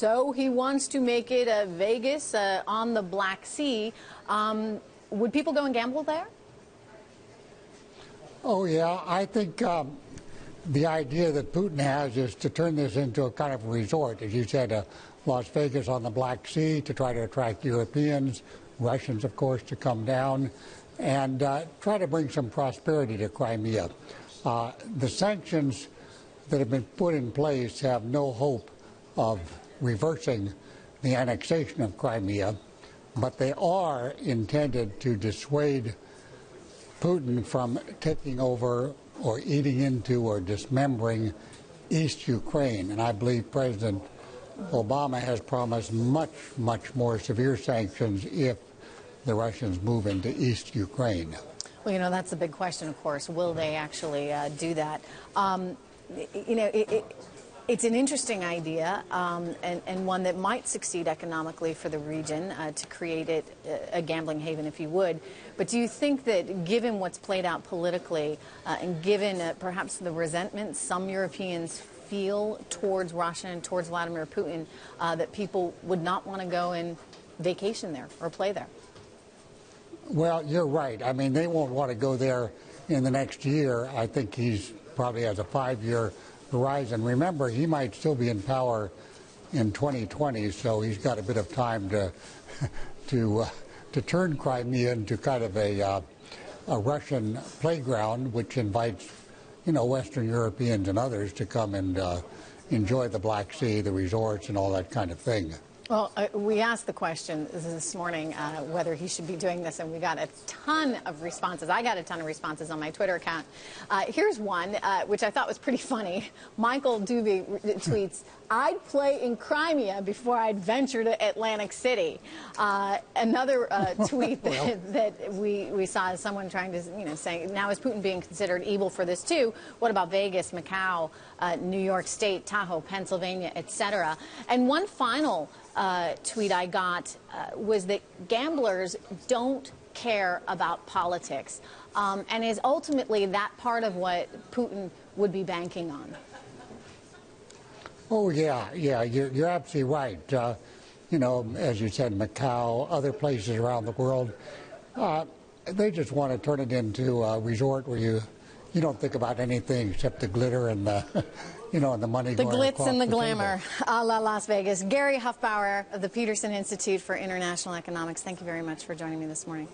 so he wants to make it a Vegas on the Black Sea. Would people go and gamble there? Oh, yeah. I think the idea that Putin has is to turn this into a kind of resort, as you said, Las Vegas on the Black Sea, to try to attract Europeans, Russians, of course, to come down, and try to bring some prosperity to Crimea. The sanctions that have been put in place have no hope of reversing the annexation of Crimea, but they are intended to dissuade Putin from taking over or eating into or dismembering East Ukraine. And I believe President Obama has promised much, much more severe sanctions if the Russians move into East Ukraine. Well, you know, that's the big question, of course. Will they actually do that? You know, it's an interesting idea and one that might succeed economically for the region to create it a gambling haven, if you would. But do you think that given what's played out politically and given perhaps the resentment some Europeans feel towards Russia and towards Vladimir Putin, that people would not want to go and vacation there or play there? Well, you're right. I mean, they won't want to go there in the next year. I think he's probably has a 5-year horizon. Remember, he might still be in power in 2020, so he's got a bit of time to turn Crimea into kind of a Russian playground, which invites, you know, Western Europeans and others to come and enjoy the Black Sea, the resorts, and all that kind of thing. Well, we asked the question this morning whether he should be doing this, and we got a ton of responses. I got a ton of responses on my Twitter account. Here's one, which I thought was pretty funny. Michael Doobie tweets, "I'd play in Crimea before I'd venture to Atlantic City." Another tweet that we saw is someone trying to, you know, saying, now is Putin being considered evil for this too? What about Vegas, Macau, New York State, Tahoe, Pennsylvania, etc.? And one final tweet I got was that gamblers don't care about politics, and is ultimately that part of what Putin would be banking on. Oh, yeah, you're absolutely right. You know, as you said, Macau, other places around the world, they just want to turn it into a resort where you don't think about anything except the glitter and the, you know, and the money the going glitz and the glamour, table. a la Las Vegas. Gary Hufbauer of the Peterson Institute for International Economics, thank you very much for joining me this morning.